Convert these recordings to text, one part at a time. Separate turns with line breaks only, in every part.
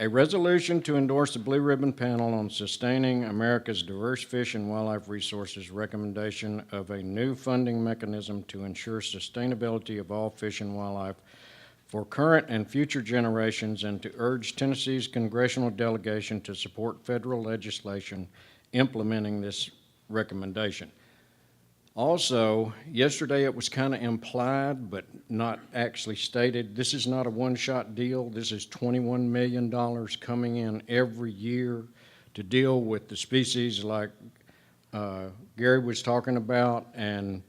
A resolution to endorse the Blue Ribbon Panel on Sustaining America's Diverse Fish and Wildlife Resources recommendation of a new funding mechanism to ensure sustainability of all fish and wildlife for current and future generations, and to urge Tennessee's congressional delegation to support federal legislation implementing this recommendation. Also, yesterday it was kind of implied but not actually stated, this is not a one-shot deal. This is $21 million coming in every year to deal with the species like Gary was talking about, and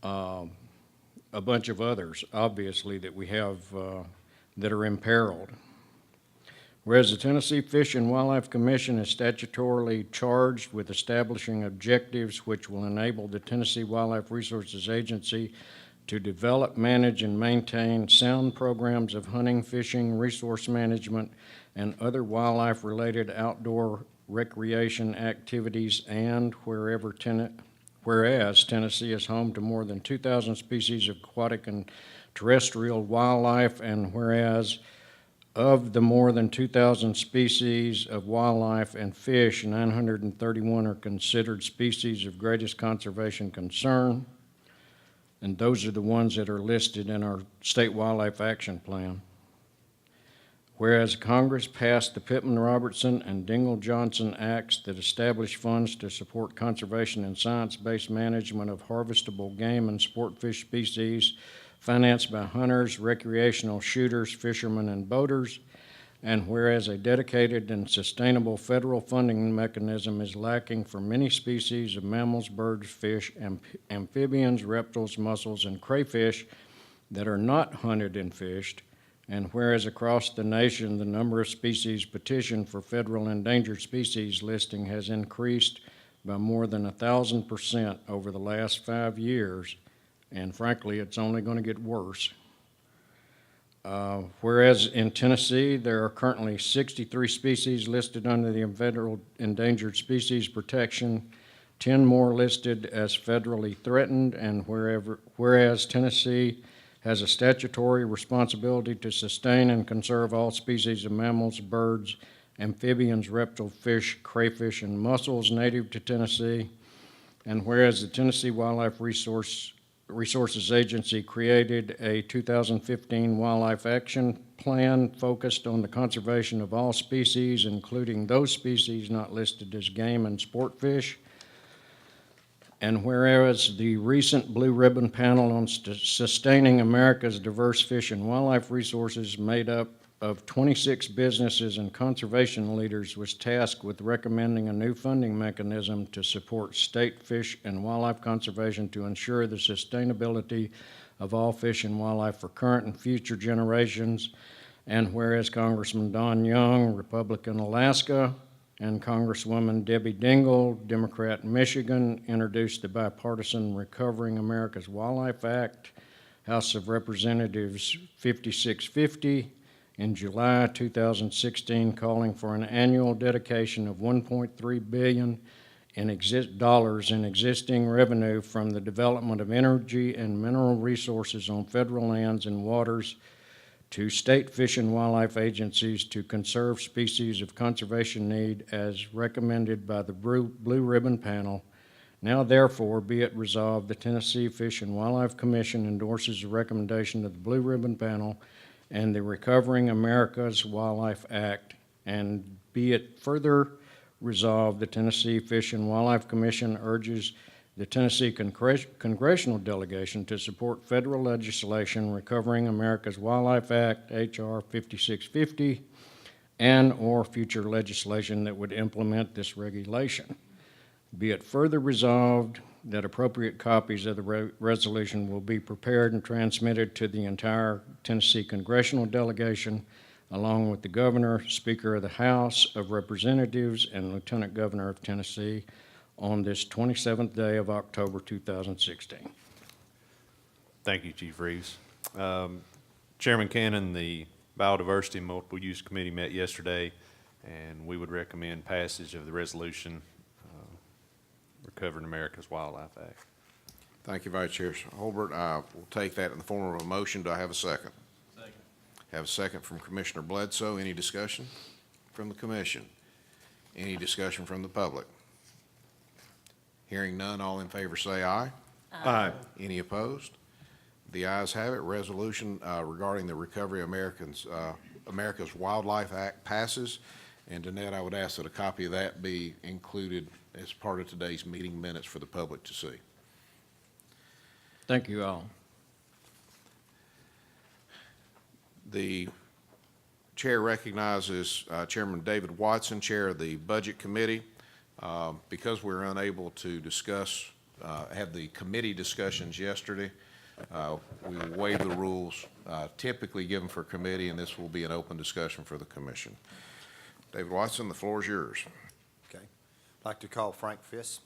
a bunch of others, obviously, that we have that are imperiled. Whereas the Tennessee Fish and Wildlife Commission is statutorily charged with establishing objectives which will enable the Tennessee Wildlife Resources Agency to develop, manage, and maintain sound programs of hunting, fishing, resource management, and other wildlife-related outdoor recreation activities, and whereas Tennessee is home to more than 2,000 species of aquatic and terrestrial wildlife, and whereas of the more than 2,000 species of wildlife and fish, 931 are considered species of greatest conservation concern, and those are the ones that are listed in our State Wildlife Action Plan. Whereas Congress passed the Pittman-Robertson and Dingell-Johnson Acts that establish funds to support conservation and science-based management of harvestable game and sport fish species, financed by hunters, recreational shooters, fishermen, and boaters, and whereas a dedicated and sustainable federal funding mechanism is lacking for many species of mammals, birds, fish, amphibians, reptiles, mussels, and crayfish that are not hunted and fished, and whereas across the nation the number of species petitioned for federal endangered species listing has increased by more than 1,000% over the last 5 years, and frankly, it's only going to get worse. Whereas in Tennessee, there are currently 63 species listed under the Federal Endangered Species Protection, 10 more listed as federally threatened, and whereas Tennessee has a statutory responsibility to sustain and conserve all species of mammals, birds, amphibians, reptile, fish, crayfish, and mussels native to Tennessee, and whereas the Tennessee Wildlife Resources Agency created a 2015 Wildlife Action Plan focused on the conservation of all species, including those species not listed as game and sport fish. And whereas the recent Blue Ribbon Panel on Sustaining America's Diverse Fish and Wildlife Resources, made up of 26 businesses and conservation leaders, was tasked with recommending a new funding mechanism to support state fish and wildlife conservation to ensure the sustainability of all fish and wildlife for current and future generations. And whereas Congressman Don Young, Republican Alaska, and Congresswoman Debbie Dingell, Democrat Michigan, introduced the bipartisan Recovering America's Wildlife Act, House of Representatives 5650, in July 2016, calling for an annual dedication of $1.3 billion in existing revenue from the development of energy and mineral resources on federal lands and waters to state fish and wildlife agencies to conserve species of conservation need as recommended by the Blue Ribbon Panel. Now therefore be it resolved, the Tennessee Fish and Wildlife Commission endorses the recommendation of the Blue Ribbon Panel and the Recovering America's Wildlife Act, and be it further resolved, the Tennessee Fish and Wildlife Commission urges the Tennessee Congressional Delegation to support federal legislation Recovering America's Wildlife Act, H.R. 5650, and or future legislation that would implement this regulation. Be it further resolved that appropriate copies of the resolution will be prepared and transmitted to the entire Tennessee Congressional Delegation, along with the Governor, Speaker of the House of Representatives, and Lieutenant Governor of Tennessee on this 27th day of October 2016.
Thank you, Chief Reeves. Chairman Cannon, the Biodiversity and Multiple Use Committee met yesterday, and we would recommend passage of the resolution Recovering America's Wildlife Act.
Thank you, Vice Chair Holbert. I will take that in the form of a motion. Do I have a second?
Second.
Have a second from Commissioner Bledsoe. Any discussion from the commission? Any discussion from the public? Hearing none, all in favor say aye.
Aye.
Any opposed? The ayes have it. Resolution regarding the Recovery America's Wildlife Act passes. And Danette, I would ask that a copy of that be included as part of today's meeting minutes for the public to see.
Thank you all.
The chair recognizes Chairman David Watson, Chair of the Budget Committee. Because we're unable to discuss, have the committee discussions yesterday, we will waive the rules typically given for committee, and this will be an open discussion for the commission. David Watson, the floor is yours.
Okay. I'd like to call Frank Fiss.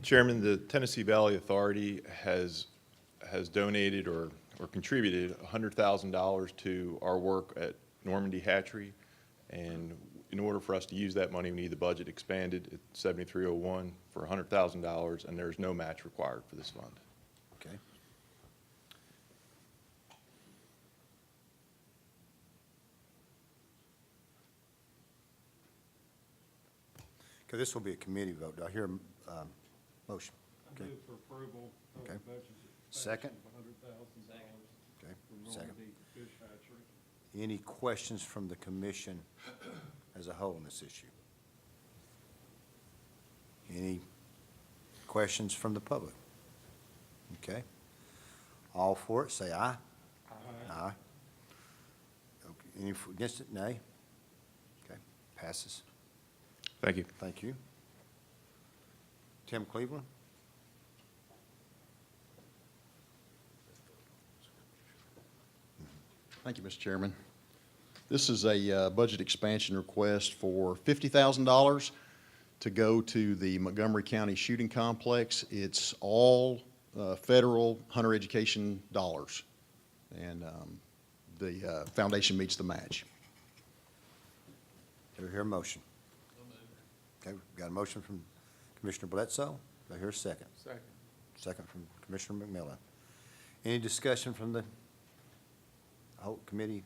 Chairman, the Tennessee Valley Authority has donated or contributed $100,000 to our work at Normandy Hatchery, and in order for us to use that money, we need the budget expanded at 7301 for $100,000, and there's no match required for this fund.
Okay. Okay, this will be a committee vote. Do I hear a motion?
I move for approval of
Okay.
the budget
Second.
expansion of $100,000
Okay,
for
second.
Normandy Fish Hatchery.
Any questions from the commission as a whole on this issue? Any questions from the public? Okay. All for it, say aye. Aye. Okay. Any against it, nay? Okay, passes.
Thank you.
Thank you. Tim Cleveland?
Thank you, Mr. Chairman. This is a budget expansion request for $50,000 to go to the Montgomery County Shooting Complex. It's all federal hunter education dollars, and the foundation meets the match.
Do I hear a motion? Okay, we've got a motion from Commissioner Bledsoe. Do I hear a second?
Second.
Second from Commissioner McMillan. Any discussion from the whole committee,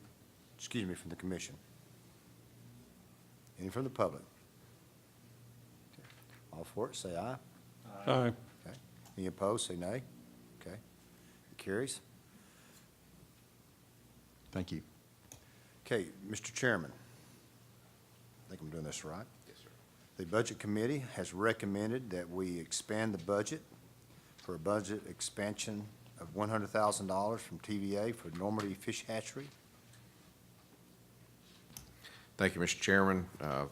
excuse me, from the commission? Any from the public? All for it, say aye.
Aye.
Okay. Any opposed, say nay. Okay. It carries.
Thank you.
Okay, Mr. Chairman, I think I'm doing this right.
Yes, sir.
The Budget Committee has recommended that we expand the budget for a budget expansion of $100,000 from TVA for Normandy Fish Hatchery.
Thank you, Mr. Chairman.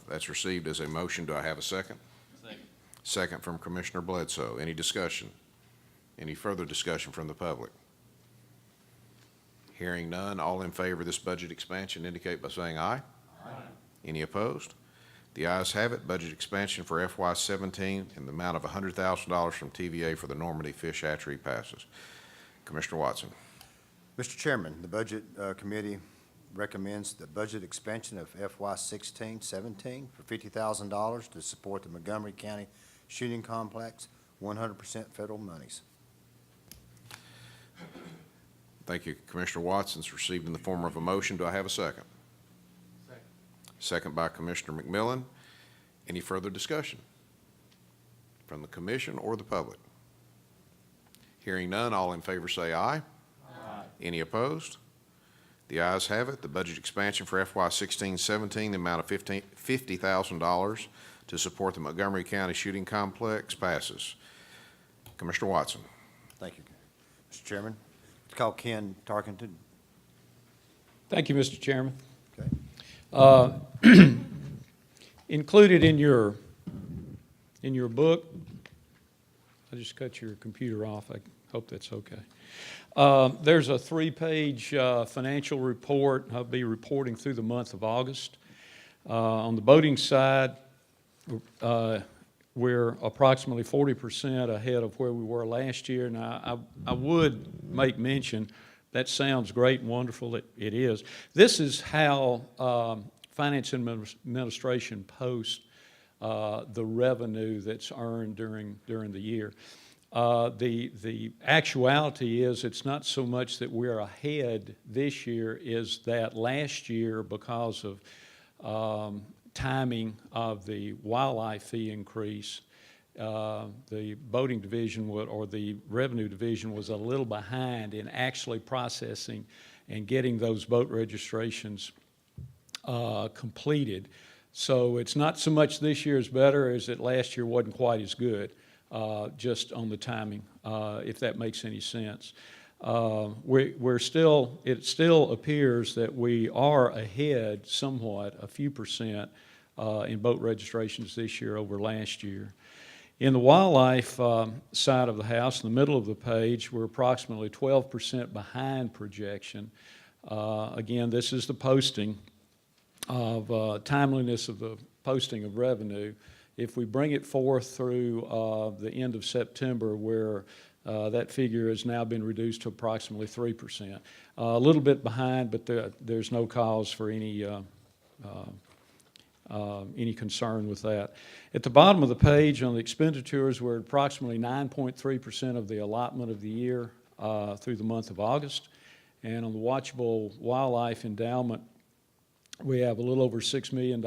That's received as a motion. Do I have a second?
Second.
Second from Commissioner Bledsoe. Any discussion? Any further discussion from the public? Hearing none, all in favor of this budget expansion indicate by saying aye. Aye. Any opposed? The ayes have it. Budget expansion for FY17 in the amount of $100,000 from TVA for the Normandy Fish Hatchery passes. Commissioner Watson.
Mr. Chairman, the Budget Committee recommends the budget expansion of FY16-17 for $50,000 to support the Montgomery County Shooting Complex, 100% federal monies.
Thank you, Commissioner Watson. It's received in the form of a motion. Do I have a second?
Second.
Second by Commissioner McMillan. Any further discussion from the commission or the public? Hearing none, all in favor say aye. Aye. Any opposed? The ayes have it. The budget expansion for FY16-17, the amount of $50,000 to support the Montgomery County Shooting Complex passes. Commissioner Watson.
Thank you, Mr. Chairman. Let's call Ken Tarkenton.
Thank you, Mr. Chairman.
Okay.
Included in your book, I just cut your computer off. I hope that's okay. There's a 3-page financial report. I'll be reporting through the month of August. On the boating side, we're approximately 40% ahead of where we were last year. And I would make mention, that sounds great and wonderful. It is. This is how Finance and Administration posts the revenue that's earned during the year. The actuality is, it's not so much that we're ahead this year, is that last year, because of timing of the wildlife fee increase, the boating division or the revenue division was a little behind in actually processing and getting those boat registrations completed. So it's not so much this year is better as that last year wasn't quite as good, just on the timing, if that makes any sense. It still appears that we are ahead somewhat, a few percent, in boat registrations this year over last year. In the wildlife side of the house, in the middle of the page, we're approximately 12% behind projection. Again, this is the posting of timeliness of the posting of revenue. If we bring it forth through the end of September, where that figure has now been reduced to approximately 3%. A little bit behind, but there's no cause for any concern with that. At the bottom of the page on the expenditures, we're at approximately 9.3% of the allotment of the year through the month of August. And on the watchable wildlife endowment, we have a little over $6 million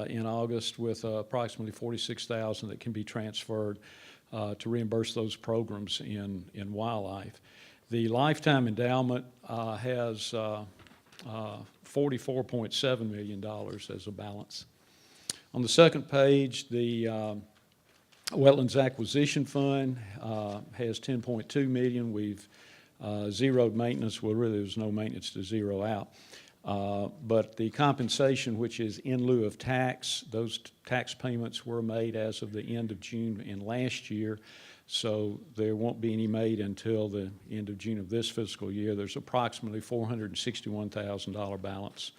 in August, with approximately $46,000 that can be transferred to reimburse those programs in wildlife. The lifetime endowment has $44.7 million as a balance. On the second page, the Wetlands Acquisition Fund has $10.2 million. We've zeroed maintenance. Well, really, there's no maintenance to zero out. But the compensation, which is in lieu of tax, those tax payments were made as of the end of June in last year, so there won't be any made until the end of June of this fiscal year. There's approximately $461,000 balance.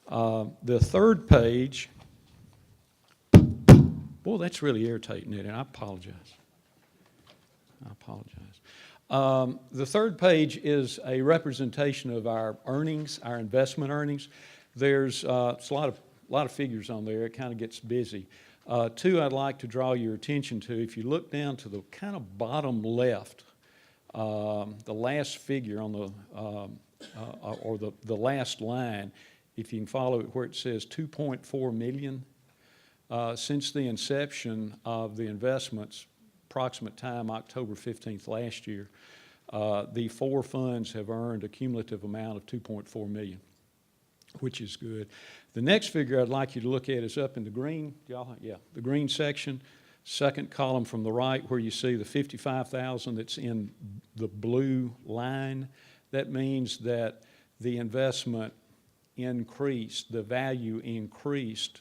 The third page, boy, that's really irritating, isn't it? I apologize. The third page is a representation of our earnings, our investment earnings. There's it's a lot of figures on there. It kind of gets busy. Two I'd like to draw your attention to. If you look down to the kind of bottom left, the last figure on the last line, if you can follow it where it says 2.4 million, since the inception of the investments, approximate time October 15th last year, the four funds have earned a cumulative amount of 2.4 million, which is good. The next figure I'd like you to look at is up in the green, the green section, second column from the right, where you see the 55,000 that's in the blue line. That means that the investment increased, the value increased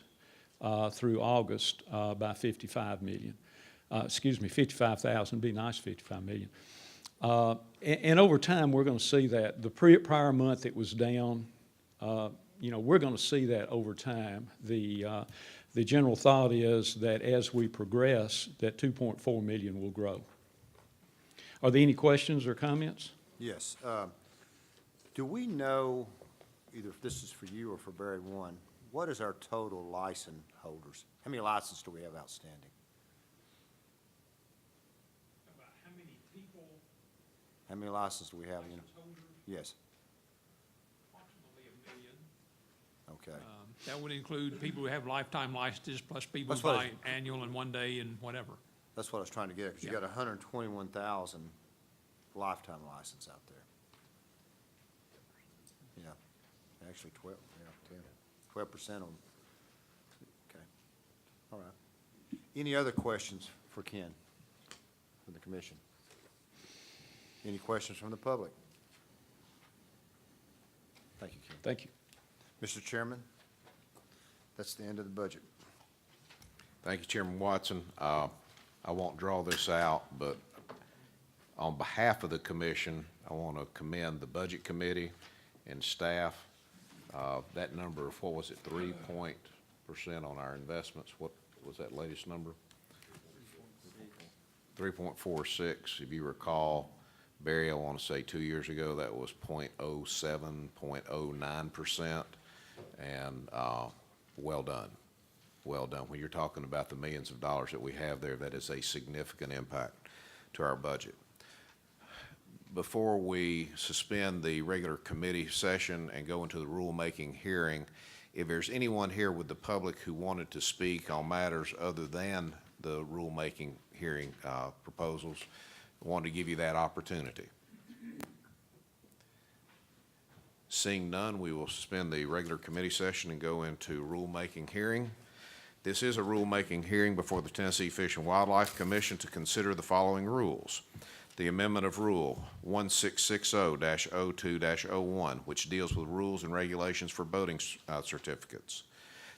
through August by 55 million. 55,000, be nice, 55 million. And over time, we're going to see that. The prior month it was down. We're going to see that over time. The general thought is that as we progress, that 2.4 million will grow. Are there any questions or comments?
Yes. Do we know, either if this is for you or for Barry One, what is our total license holders? How many licenses do we have outstanding?
About how many people?
How many licenses do we have?
License holders?
Yes.
Approximately 1 million.
Okay.
That would include people who have lifetime licenses, plus people
That's
who
what
buy annual and 1 day and whatever.
That's what I was trying to get at, because you
Yeah.
got 121,000 lifetime license out there. Yeah, actually 12% on, okay. All right. Any other questions for Ken, from the commission? Any questions from the public? Thank you, Ken.
Thank you.
Mr. Chairman, that's the end of the budget.
Thank you, Chairman Watson. I won't draw this out, but on behalf of the commission, I want to commend the Budget Committee and staff. That number of, what was it, 3% on our investments? What was that latest number? 3.46. If you recall, Barry, I want to say 2 years ago, that was 0.07, 0.09%. And well done. Well done. When you're talking about the millions of dollars that we have there, that is a significant impact. to our budget. Before we suspend the regular committee session and go into the rulemaking hearing, if there's anyone here with the public who wanted to speak on matters other than the rulemaking hearing proposals, I wanted to give you that opportunity. Seeing none, we will suspend the regular committee session and go into rulemaking hearing. This is a rulemaking hearing before the Tennessee Fish and Wildlife Commission to consider the following rules. The amendment of Rule 1660-02-01, which deals with rules and regulations for boating certificates.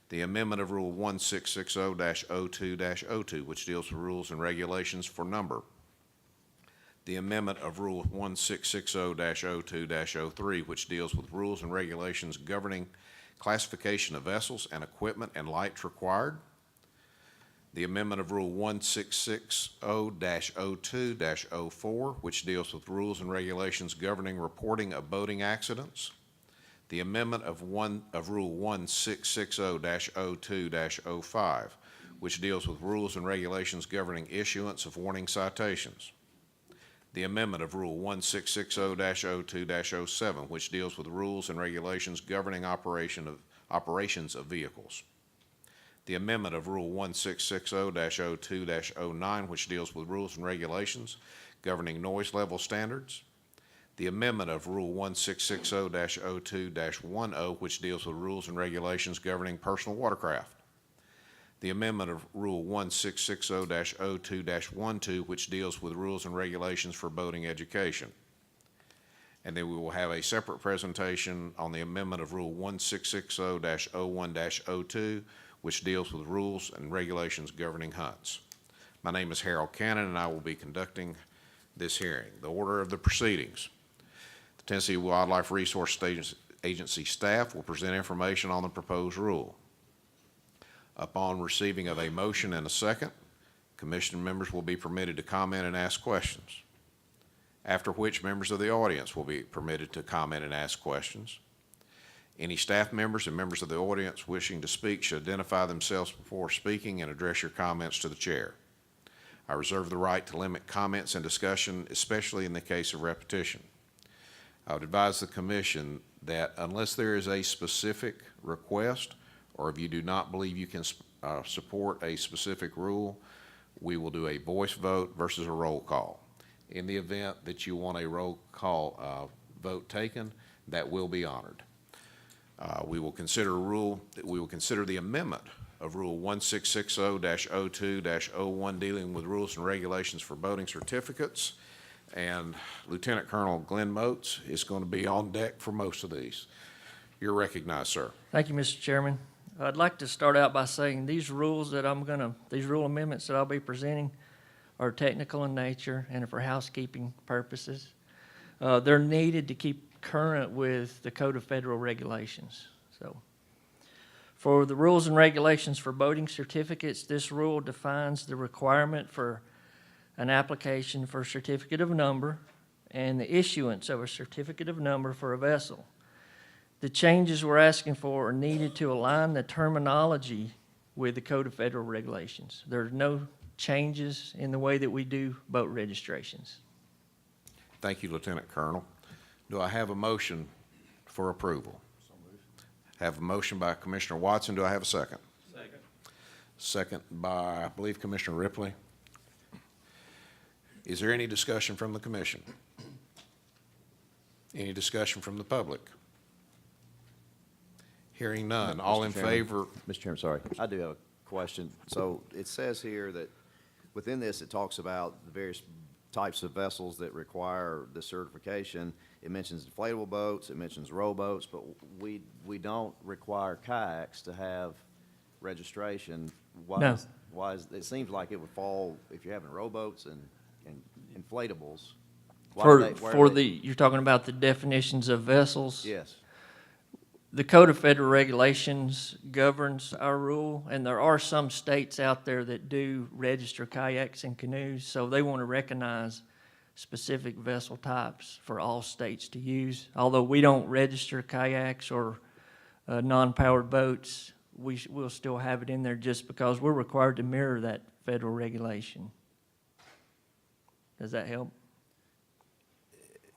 The amendment of Rule 1660-02-02, which deals with rules and regulations for number. The amendment of Rule 1660-02-03, which deals with rules and regulations governing classification of vessels and equipment and lights required. The amendment of Rule 1660-02-04, which deals with rules and regulations governing reporting of boating accidents. The amendment of Rule 1660-02-05, which deals with rules and regulations governing issuance of warning citations. The amendment of Rule 1660-02-07, which deals with rules and regulations governing operations of vehicles. The amendment of Rule 1660-02-09, which deals with rules and regulations governing noise level standards. The amendment of Rule 1660-02-10, which deals with rules and regulations governing personal watercraft. The amendment of Rule 1660-02-12, which deals with rules and regulations for boating education. And then we will have a separate presentation on the amendment of Rule 1660-01-02, which deals with rules and regulations governing hunts. My name is Harold Cannon, and I will be conducting this hearing. The order of the proceedings. The Tennessee Wildlife Resource Agency staff will present information on the proposed rule. Upon receiving of a motion and a second, commission members will be permitted to comment and ask questions, after which members of the audience will be permitted to comment and ask questions. Any staff members and members of the audience wishing to speak should identify themselves before speaking and address your comments to the chair. I reserve the right to limit comments and discussion, especially in the case of repetition. I would advise the commission that unless there is a specific request, or if you do not believe you can support a specific rule, we will do a voice vote versus a roll call. In the event that you want a roll call vote taken, that will be honored. We will consider the amendment of Rule 1660-02-01 dealing with rules and regulations for boating certificates. And Lieutenant Colonel Glenn Moats is going to be on deck for most of these. You're recognized, sir.
Thank you, Mr. Chairman. I'd like to start out by saying these rule amendments that I'll be presenting are technical in nature and are for housekeeping purposes. They're needed to keep current with the Code of Federal Regulations. So, for the rules and regulations for boating certificates, this rule defines the requirement for an application for a certificate of number and the issuance of a certificate of number for a vessel. The changes we're asking for are needed to align the terminology with the Code of Federal Regulations. There are no changes in the way that we do boat registrations.
Thank you, Lieutenant Colonel. Do I have a motion for approval? Have a motion by Commissioner Watson. Do I have a second?
Second.
Second by, I believe, Commissioner Ripley. Is there any discussion from the commission? Any discussion from the public? Hearing none. All in
Mr. Chairman.
favor?
Mr. Chairman, sorry. I do have a question. So it says here that within this, it talks about the various types of vessels that require the certification. It mentions inflatable boats, it mentions rowboats, but we don't require kayaks to have registration.
No.
Why is, it seems like it would fall if you're having rowboats and inflatables. Why are
You're talking about the definitions of vessels?
Yes.
The Code of Federal Regulations governs our rule, and there are some states out there that do register kayaks and canoes, so they want to recognize specific vessel types for all states to use. Although we don't register kayaks or non-powered boats, we'll still have it in there just because we're required to mirror that federal regulation. Does that help?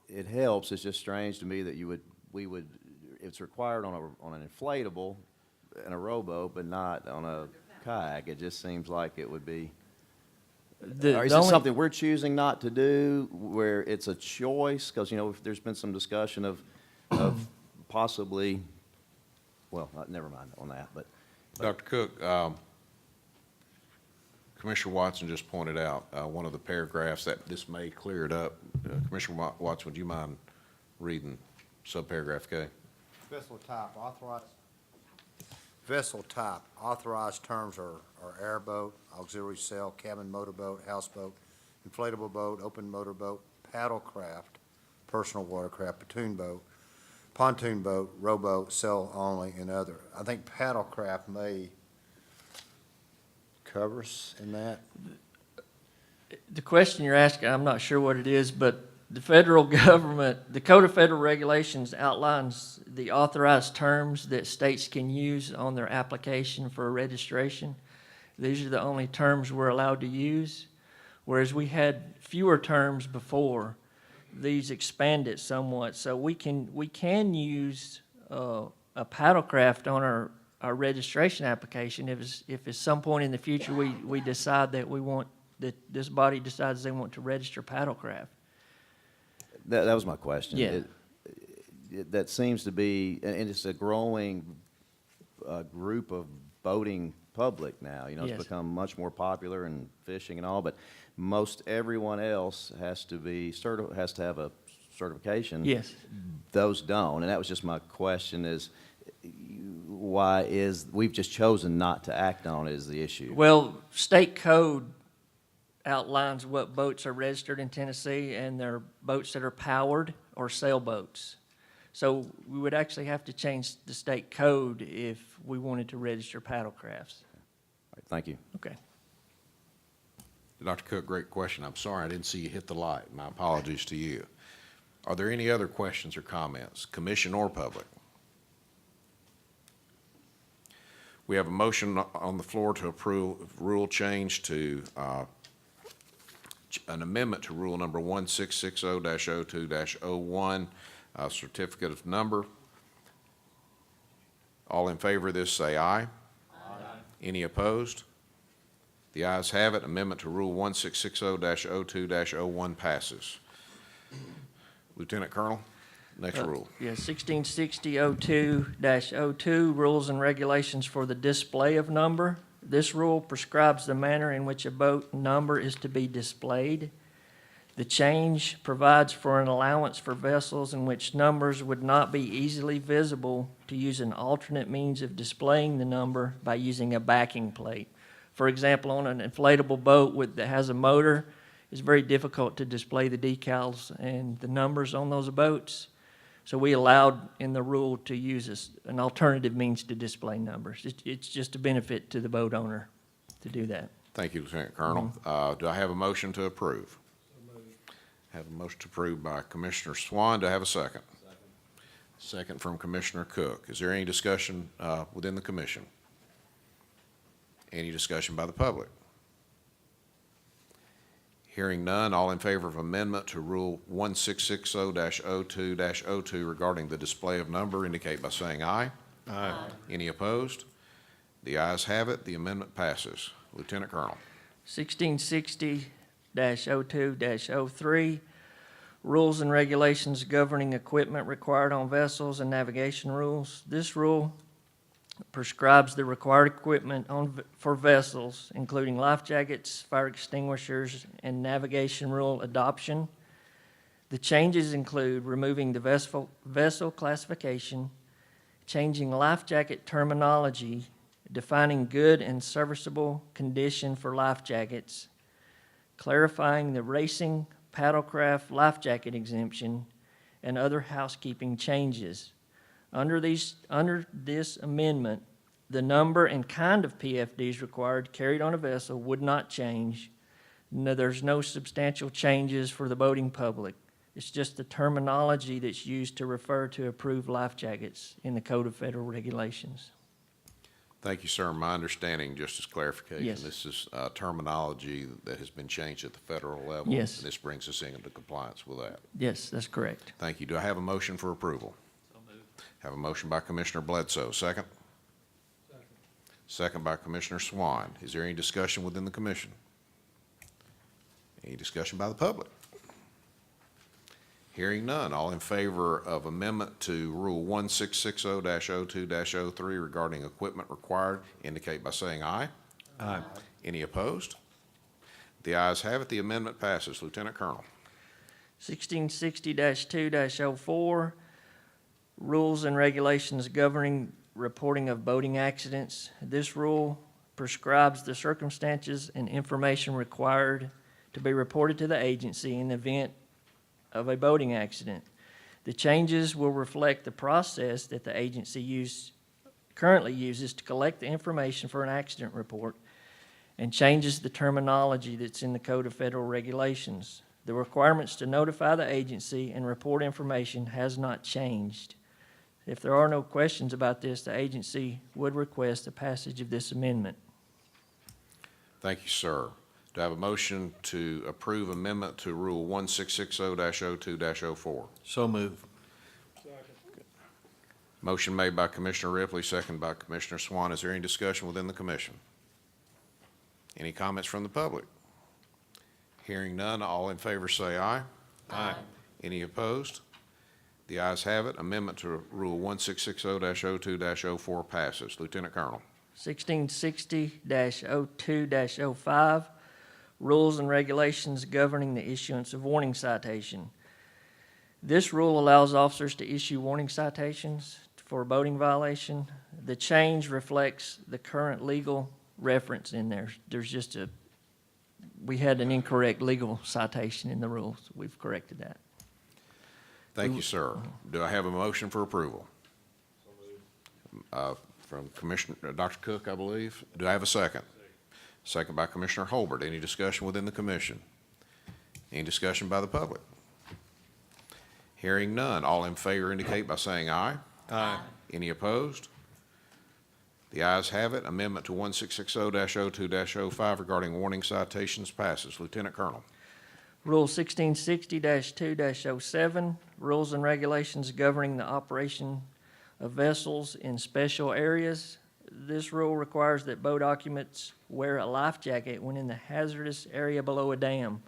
It helps, it's just strange to me that we would, it's required on an inflatable and a rowboat, but not on a kayak. It just seems like it would be. Or is it something we're choosing not to do, where it's a choice? Because, you know, there's been some discussion of possibly, well, never mind on that, but.
Dr. Cook, Commissioner Watson just pointed out one of the paragraphs that this may clear it up. Commissioner Watson, would you mind reading subparagraph K?
Vessel type, authorized terms are airboat, auxiliary sail, cabin motorboat, houseboat, inflatable boat, open motorboat, paddle craft, personal watercraft, pontoon boat, rowboat, sail only, and other. I think paddle craft may cover us in that.
The question you're asking, I'm not sure what it is, but the federal government, the Code of Federal Regulations outlines the authorized terms that states can use on their application for a registration. These are the only terms we're allowed to use, whereas we had fewer terms before. These expanded somewhat, so we can use a paddlecraft on our registration application if at some point in the future we decide that this body decides they want to register paddlecraft.
That was my question.
Yeah.
That seems to be, and it's a growing group of boating public now. You know,
Yes.
it's become much more popular in fishing and all, but most everyone else has to have a certification.
Yes.
Those don't, and that was just my question is, we've just chosen not to act on it is the issue.
Well, state code outlines what boats are registered in Tennessee, and they're boats that are powered or sailboats. So we would actually have to change the state code if we wanted to register paddlecrafts.
All right, thank you.
Okay.
Dr. Cook, great question. I'm sorry I didn't see you hit the light. My apologies to you. Are there any other questions or comments, commission or public? We have a motion on the floor to approve rule change to an amendment to rule number 1660-02-01, certificate of number. All in favor of this say aye. Aye. Any opposed? The ayes have it. Amendment to rule 1660-02-01 passes. Lieutenant Colonel, next rule.
Yeah, 1660-02-02, rules and regulations for the display of number. This rule prescribes the manner in which a boat number is to be displayed. The change provides for an allowance for vessels in which numbers would not be easily visible to use an alternate means of displaying the number by using a backing plate. For example, on an inflatable boat that has a motor, it's very difficult to display the decals and the numbers on those boats. So we allowed in the rule to use an alternative means to display numbers. It's just a benefit to the boat owner to do that.
Thank you, Lieutenant Colonel. Do I have a motion to approve? Have a motion to approve by Commissioner Swan. Do I have a second? Second from Commissioner Cook. Is there any discussion within the commission? Any discussion by the public? Hearing none, all in favor of amendment to Rule 1660-02-02 regarding the display of number indicate by saying aye. Aye. Any opposed? The ayes have it. The amendment passes. Lieutenant Colonel.
1660-02-03, rules and regulations governing equipment required on vessels and navigation rules. This rule prescribes the required equipment for vessels, including life jackets, fire extinguishers, and navigation rule adoption. The changes include removing the vessel classification, changing life jacket terminology, defining good and serviceable condition for life jackets, clarifying the racing paddlecraft life jacket exemption, and other housekeeping changes. Under this amendment, the number and kind of PFDs required carried on a vessel would not change. No, there's no substantial changes for the boating public. It's just the terminology that's used to refer to approved life jackets in the Code of Federal Regulations.
Thank you, sir. My understanding, just as clarification,
Yes.
this is terminology that has been changed at the federal level.
Yes.
And this brings us into compliance with that.
Yes, that's correct.
Thank you. Do I have a motion for approval? Have a motion by Commissioner Bledsoe. Second? Second by Commissioner Swan. Is there any discussion within the commission? Any discussion by the public? Hearing none. All in favor of amendment to Rule 1660-02-03 regarding equipment required indicate by saying aye. Aye. Any opposed? The ayes have it. The amendment passes. Lieutenant Colonel.
1660-2-04, rules and regulations governing reporting of boating accidents. This rule prescribes the circumstances and information required to be reported to the agency in the event of a boating accident. The changes will reflect the process that the agency currently uses to collect the information for an accident report and changes the terminology that's in the Code of Federal Regulations. The requirements to notify the agency and report information has not changed. If there are no questions about this, the agency would request the passage of this amendment.
Thank you, sir. Do I have a motion to approve amendment to Rule 1660-02-04?
So move.
Motion made by Commissioner Ripley, second by Commissioner Swan. Is there any discussion within the commission? Any comments from the public? Hearing none, all in favor say aye. Aye. Any opposed? The ayes have it. Amendment to Rule 1660-02-04 passes. Lieutenant Colonel.
1660-02-05, rules and regulations governing the issuance of warning citation. This rule allows officers to issue warning citations for a boating violation. The change reflects the current legal reference in there. We had an incorrect legal citation in the rules. We've corrected that.
Thank you, sir. Do I have a motion for approval? From Commissioner, Dr. Cook, I believe. Do I have a second? Second by Commissioner Holbert. Any discussion within the commission? Any discussion by the public? Hearing none. All in favor indicate by saying aye. Aye. Any opposed? The ayes have it. Amendment to 1660-02-05 regarding warning citations passes. Lieutenant Colonel.
Rule 1660-2-07, rules and regulations governing the operation of vessels in special areas. This rule requires that boat occupants wear a life jacket when in the hazardous area below a dam.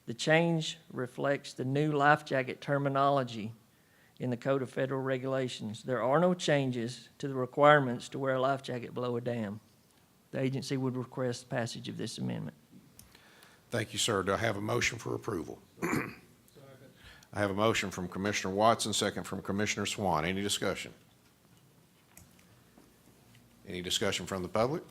The change reflects the new life jacket terminology in the Code of Federal Regulations. There are no changes to the requirements to wear a life jacket below a dam. The agency would request passage of this amendment.
Thank you, sir. Do I have a motion for approval? I have a motion from Commissioner Watson, second from Commissioner Swan. Any discussion? Any discussion from the public?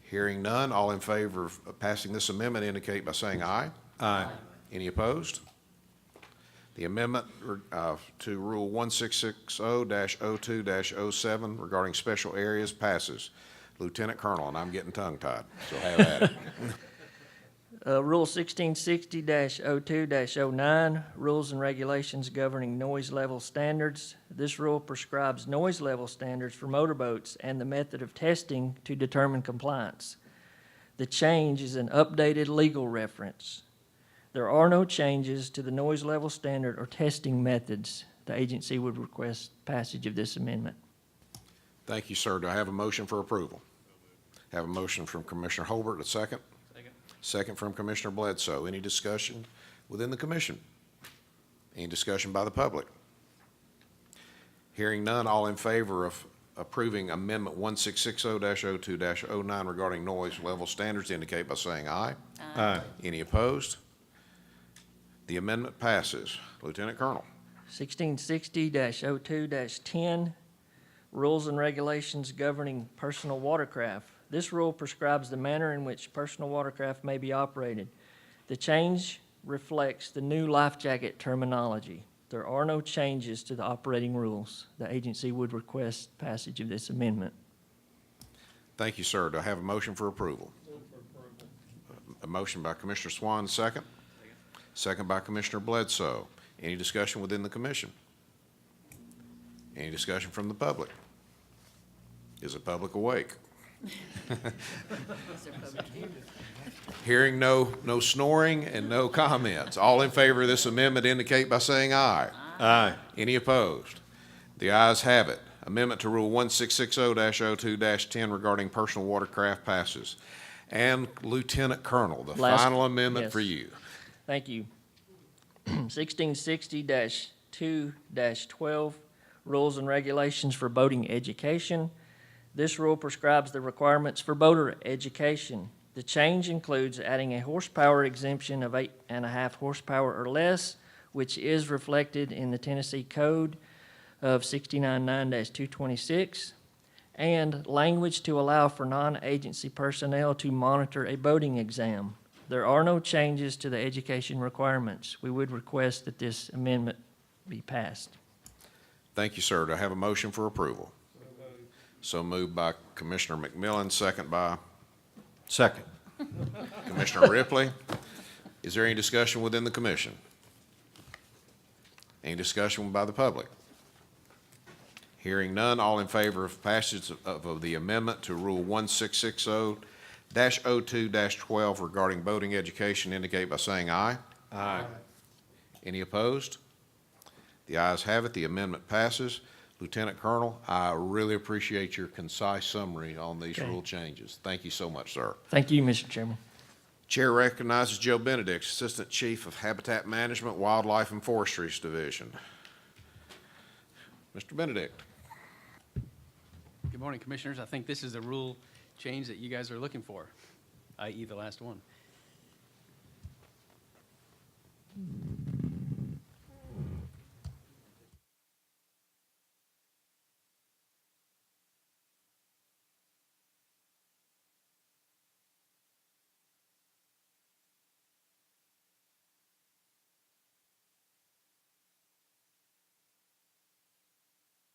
Hearing none, all in favor of passing this amendment indicate by saying aye.
Aye.
Any opposed? The amendment to Rule 1660-02-07 regarding special areas passes. Lieutenant Colonel, and I'm getting tongue-tied, so have at it.
Rule 1660-02-09, rules and regulations governing noise level standards. This rule prescribes noise level standards for motorboats and the method of testing to determine compliance. The change is an updated legal reference. There are no changes to the noise level standard or testing methods. The agency would request passage of this amendment.
Thank you, sir. Do I have a motion for approval? Have a motion from Commissioner Holbert, a second? Second from Commissioner Bledsoe. Any discussion within the commission? Any discussion by the public? Hearing none, all in favor of approving Amendment 1660-02-09 regarding noise level standards indicate by saying aye.
Aye.
Any opposed? The amendment passes. Lieutenant Colonel.
1660-02-10, rules and regulations governing personal watercraft. This rule prescribes the manner in which personal watercraft may be operated. The change reflects the new life jacket terminology. There are no changes to the operating rules. The agency would request passage of this amendment.
Thank you, sir. Do I have a motion for approval? A motion by Commissioner Swan, second? Second by Commissioner Bledsoe. Any discussion within the commission? Any discussion from the public? Is the public awake? Hearing no snoring and no comments. All in favor of this amendment indicate by saying aye.
Aye.
Any opposed? The ayes have it. Amendment to Rule 1660-02-10 regarding personal watercraft passes. And Lieutenant Colonel, the
Last-
final amendment
yes.
for you.
Thank you. 1660-2-12, Rules and Regulations for Boating Education. This rule prescribes the requirements for boater education. The change includes adding a horsepower exemption of 8.5 horsepower or less, which is reflected in the Tennessee Code of 699-226, and language to allow for non-agency personnel to monitor a boating exam. There are no changes to the education requirements. We would request that this amendment be passed.
Thank you, sir. Do I have a motion for approval? So moved by Commissioner McMillan, second by
Second.
Commissioner Ripley. Is there any discussion within the commission? Any discussion by the public? Hearing none, all in favor of passage of the amendment to Rule 1660-02-12 regarding boating education indicate by saying aye.
Aye.
Any opposed? The ayes have it. The amendment passes. Lieutenant Colonel, I really appreciate your concise summary on these
Okay.
rule changes. Thank you so much, sir.
Thank you, Mr. Chairman.
Chair recognizes Joe Benedict, Assistant Chief of Habitat Management, Wildlife and Forestries Division. Mr. Benedict.
Good morning, Commissioners. I think this is the rule change that you guys are looking for, i.e. the last one.